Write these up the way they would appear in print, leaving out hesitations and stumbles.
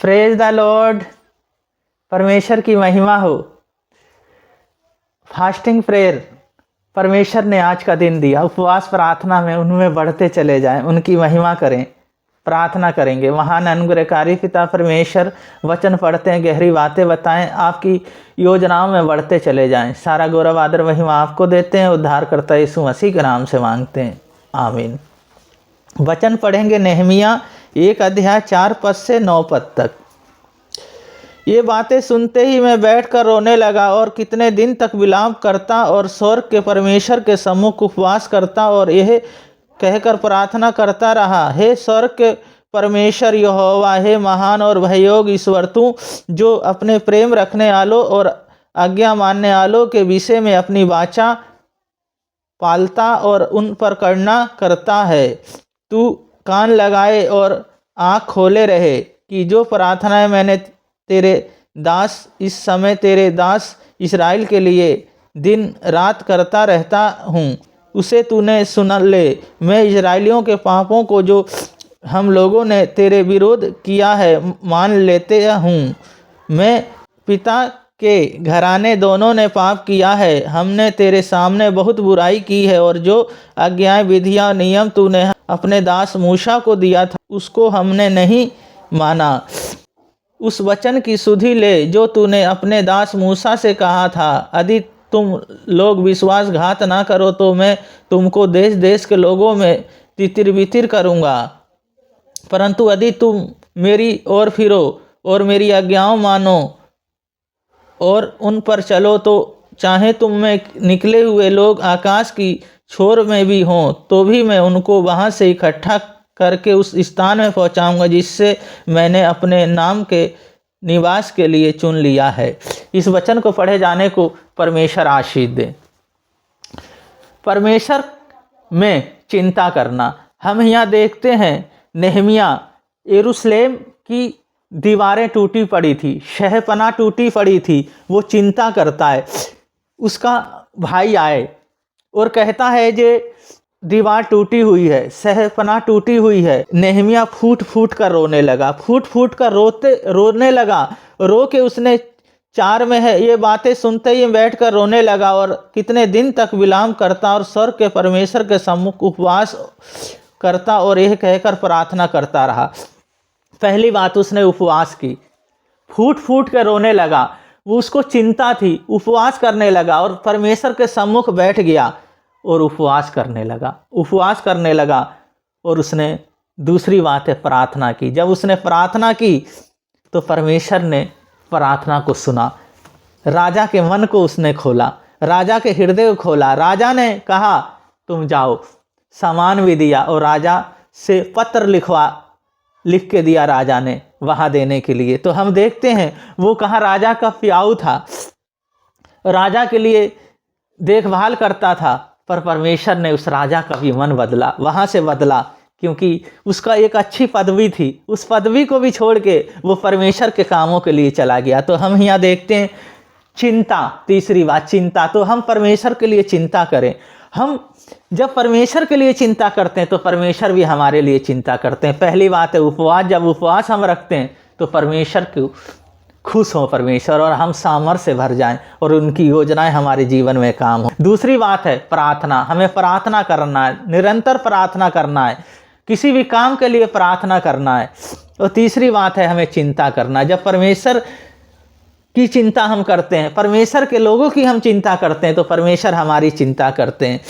Praise the Lord. परमेश्वर की महिमा हो। फास्टिंग प्रेयर परमेश्वर ने आज का दिन दिया। उपवास प्रार्थना में उनमें बढ़ते चले जाएं, उनकी महिमा करें, प्रार्थना करेंगे। महान अनुग्रहकारी पिता परमेश्वर, वचन पढ़ते हैं, गहरी बातें बताएं, आपकी योजनाओं में बढ़ते चले जाएं। सारा गौरव आदर महिमा आपको देते हैं। उद्धारकर्ता यीशु मसीह के नाम से मांगते हैं, आमीन। वचन पढ़ेंगे नेहमिया 1 अध्याय 4 पद से 9 पद तक। ये बातें सुनते ही मैं बैठकर रोने लगा और कितने दिन तक विलाप करता और स्वर्ग के परमेश्वर के सम्मुख उपवास करता और यह कहकर प्रार्थना करता रहा, हे स्वर्ग के परमेश्वर यहोवा, हे महान और भययोग ईश्वर, तू जो अपने प्रेम रखने वालों और आज्ञा मानने वालों के विषय में अपनी वाचा पालता और उन पर करुणा करता है, तू कान लगाए और आँख खोले रहे कि जो प्रार्थनाएं मैंने तेरे दास इस समय तेरे दास इस्राएल के लिए दिन रात करता रहता हूँ, उसे तूने सुन ले। मैं इस्राएलियों के पापों को जो हम लोगों ने तेरे विरोध किया है मान लेते हूँ। मैं पिता के घराने दोनों ने पाप किया है। हमने तेरे सामने बहुत बुराई की है और जो आज्ञाएं विधियाँ नियम तूने अपने दास मूसा को दिया था उसको हमने नहीं माना। उस वचन की सुधि ले जो तूने अपने दास मूसा से कहा था, यदि तुम लोग विश्वासघात ना करो तो मैं तुमको देश देश के लोगों में तितिर बितिर करूँगा। परंतु यदि तुम मेरी ओर फिरो और मेरी आज्ञाओं मानो और उन पर चलो तो चाहे तुम में निकले हुए लोग आकाश की छोर में भी हों तो भी मैं उनको वहाँ से इकट्ठा करके उस स्थान में पहुँचाऊँगा जिससे मैंने अपने नाम के निवास के लिए चुन लिया है। इस वचन को पढ़े जाने को परमेश्वर आशीष दे। परमेश्वर में चिंता करना। हम यहाँ देखते हैं नेहमिया, यरूशलेम की दीवारें टूटी पड़ी थी, शहपनाह टूटी पड़ी थी, वो चिंता करता है। उसका भाई आए और कहता है जे दीवार टूटी हुई है, शहपनाह टूटी हुई है। नेहमिया फूट फूट कर रोने लगा, फूट फूट कर रोने लगा। रो के उसने 4 में है ये बातें सुनते ही बैठकर रोने लगा और कितने दिन तक विलाप करता और स्वर्ग के परमेश्वर के सम्मुख उपवास करता और यह कहकर प्रार्थना करता रहा। पहली बात उसने उपवास की, फूट फूट कर रोने लगा। वो उसको चिंता थी, उपवास करने लगा और परमेश्वर के सम्मुख बैठ गया और उपवास करने लगा। और उसने दूसरी बात है प्रार्थना की। जब उसने प्रार्थना की तो परमेश्वर ने प्रार्थना को सुना। राजा के मन को उसने खोला, राजा के हृदय को खोला। राजा ने कहा तुम जाओ, सामान भी दिया और राजा से पत्र लिख के दिया राजा ने वहाँ देने के लिए। तो हम देखते हैं वो कहाँ राजा का प्याऊ था, राजा के लिए देखभाल करता था, पर परमेश्वर ने उस राजा का भी मन बदला, वहाँ से बदला, क्योंकि उसका एक अच्छी पदवी थी। उस पदवी को भी छोड़ के वो परमेश्वर के कामों के लिए चला गया। तो हम यहाँ देखते हैं चिंता। तीसरी बात चिंता। तो हम परमेश्वर के लिए चिंता करें। हम जब परमेश्वर के लिए चिंता करते हैं तो परमेश्वर भी हमारे लिए चिंता करते हैं। पहली बात है उपवास। जब उपवास हम रखते हैं तो परमेश्वर को खुश हो परमेश्वर और हम सामर्थ्य से भर जाएं और उनकी योजनाएं हमारे जीवन में काम हो। दूसरी बात है प्रार्थना। हमें प्रार्थना करना है, निरंतर प्रार्थना करना है, किसी भी काम के लिए प्रार्थना करना है। और तीसरी बात है हमें चिंता करना। जब परमेश्वर की चिंता हम करते हैं, परमेश्वर के लोगों की हम चिंता करते हैं तो परमेश्वर हमारी चिंता करते हैं।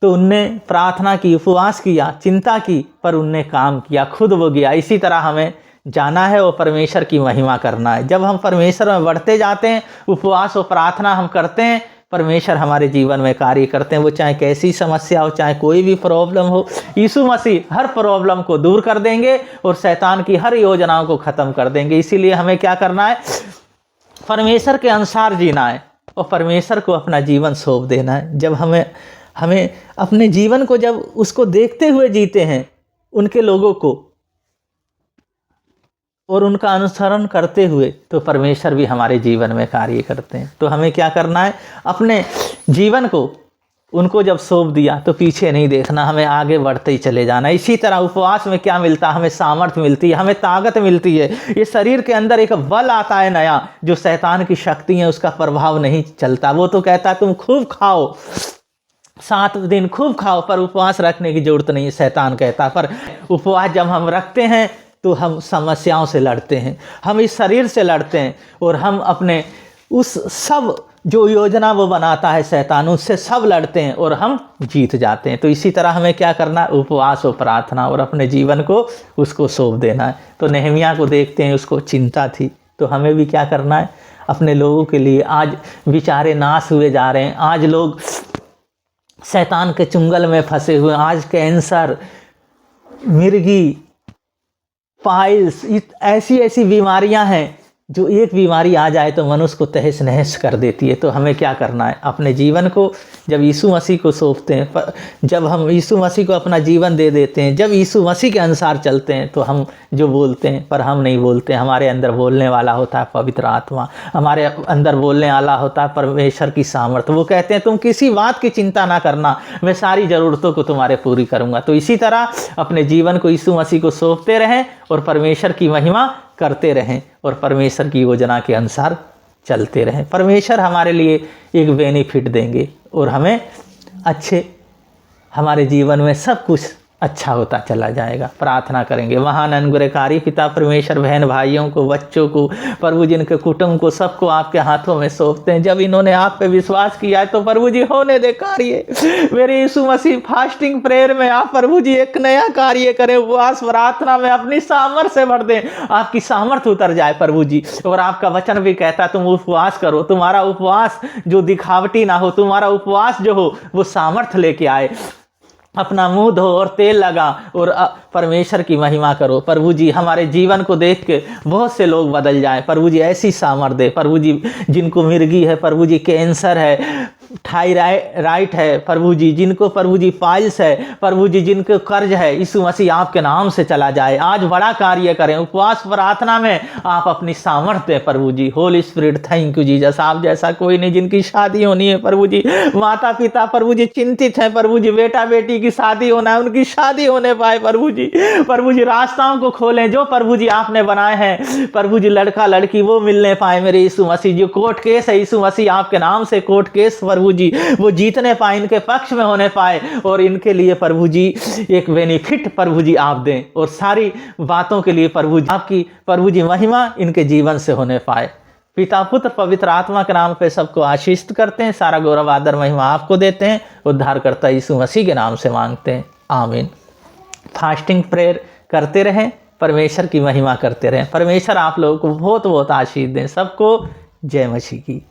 तो उनने प्रार्थना की, उपवास किया, चिंता की, पर उनने काम किया, खुद वो गया। इसी तरह हमें जाना है और परमेश्वर की महिमा करना है। जब हम परमेश्वर में बढ़ते जाते हैं, उपवास और प्रार्थना हम करते हैं, परमेश्वर हमारे जीवन में कार्य करते हैं। वो चाहे कैसी समस्या हो, चाहे कोई भी प्रॉब्लम हो, यीशु मसीह हर प्रॉब्लम को दूर कर देंगे और शैतान की हर योजनाओं को ख़त्म कर देंगे। इसीलिए हमें क्या करना है? परमेश्वर के अनुसार जीना है और परमेश्वर को अपना जीवन सौंप देना है। जब हमें अपने जीवन को जब उसको देखते हुए जीते हैं, उनके लोगों को, और उनका अनुसरण करते हुए, तो परमेश्वर भी हमारे जीवन में कार्य करते हैं। तो हमें क्या करना है? अपने जीवन को उनको जब सौंप दिया तो पीछे नहीं देखना, हमें आगे बढ़ते ही चले जाना। इसी तरह उपवास में क्या मिलता है, हमें सामर्थ्य मिलती है, हमें ताकत मिलती है। ये शरीर के अंदर एक बल आता है नया, जो शैतान की शक्ति है उसका प्रभाव नहीं चलता। वो तो कहता है तुम खूब खाओ, 7 दिन खूब खाओ, पर उपवास रखने की जरूरत नहीं है, शैतान कहता। पर उपवास जब हम रखते हैं तो हम समस्याओं से लड़ते हैं, हम इस शरीर से लड़ते हैं, और हम अपने उस सब जो योजना वो बनाता है शैतान, उससे सब लड़ते हैं और हम जीत जाते हैं। तो इसी तरह हमें क्या करना है, उपवास और प्रार्थना, और अपने जीवन को उसको सौंप देना है। तो नेहमिया को देखते हैं, उसको चिंता थी, तो हमें भी क्या करना है, अपने लोगों के लिए। आज बेचारे नाश हुए जा रहे हैं, आज लोग शैतान के चुंगल में फंसे हुए, आज कैंसर, मिर्गी, पाइल्स, ऐसी ऐसी बीमारियां हैं जो एक बीमारी आ जाए तो मनुष्य को तहस नहस कर देती है। तो हमें क्या करना है, अपने जीवन को जब यीशु मसीह को सौंपते हैं, जब हम यीशु मसीह को अपना जीवन दे देते हैं, जब यीशु मसीह के अनुसार चलते हैं, तो हम जो बोलते हैं, पर हम नहीं बोलते, हमारे अंदर बोलने वाला होता है पवित्र आत्मा, हमारे अंदर बोलने वाला होता है परमेश्वर की सामर्थ्य। वो कहते हैं तुम किसी बात की चिंता ना करना, मैं सारी ज़रूरतों को तुम्हारे पूरी करूँगा। तो इसी तरह अपने जीवन को यीशु मसीह को सौंपते रहें और परमेश्वर की महिमा करते रहें और परमेश्वर की योजना के अनुसार चलते रहें। परमेश्वर हमारे लिए एक बेनिफिट देंगे और हमें अच्छे, हमारे जीवन में सब कुछ अच्छा होता चला जाएगा। प्रार्थना करेंगे। महान अनुग्रहकारी पिता परमेश्वर, बहन भाइयों को, बच्चों को, प्रभु जिनके कुटुंब को, सबको आपके हाथों में सौंपते हैं। जब इन्होंने आप पे विश्वास किया है तो प्रभु जी होने दे कार्य। मेरे यीशु मसीह फास्टिंग प्रेयर में आप प्रभु जी एक नया कार्य करें, उपवास प्रार्थना में अपनी सामर्थ्य से भर दें, आपकी सामर्थ्य उतर जाए प्रभु जी। और आपका वचन भी कहता है तुम उपवास करो, तुम्हारा उपवास जो दिखावटी ना हो, तुम्हारा उपवास जो हो वो सामर्थ्य लेके आए। अपना मुंह धो और तेल लगा और परमेश्वर की महिमा करो। प्रभु जी हमारे जीवन को देख के बहुत से लोग बदल जाएं। प्रभु जी ऐसी सामर्थ्य दे। प्रभु जी जिनको मिर्गी है, प्रभु जी कैंसर है, थायराइड है, प्रभु जी जिनको प्रभु जी पाइल्स है, प्रभु जी जिनको कर्ज है, यीशु मसीह आपके नाम से चला जाए। आज बड़ा कार्य करें। उपवास प्रार्थना में आप अपनी सामर्थ्य दें प्रभु जी। Holy spirit thank you Jesus. आप जैसा कोई नहीं जिनकी शादी होनी है प्रभु जी, माता पिता प्रभु जी चिंतित हैं प्रभु जी, बेटा बेटी की शादी होना है, उनकी शादी होने पाए प्रभु जी। प्रभु जी रास्ताओं को खोलें जो प्रभु जी आपने बनाए हैं प्रभु जी, लड़का लड़की वो मिलने पाए मेरे यीशु मसीह। जो कोर्ट केस है यीशु मसीह आपके नाम से कोर्ट केस प्रभु जी वो जीतने पाए, इनके पक्ष में होने पाए, और इनके लिए प्रभु जी एक बेनिफिट प्रभु जी आप दें, और सारी बातों के लिए प्रभु जी आपकी प्रभु जी महिमा इनके जीवन से होने पाए। पिता पुत्र पवित्र आत्मा के नाम पे सबको आशीषित करते हैं। सारा गौरव आदर महिमा आपको देते हैं। उद्धारकर्ता यीशु मसीह के नाम से मांगते हैं, आमीन। फास्टिंग प्रेयर करते रहें, परमेश्वर की महिमा करते रहें। परमेश्वर आप लोगों को बहुत बहुत आशीष दें। सबको जय मसीह की।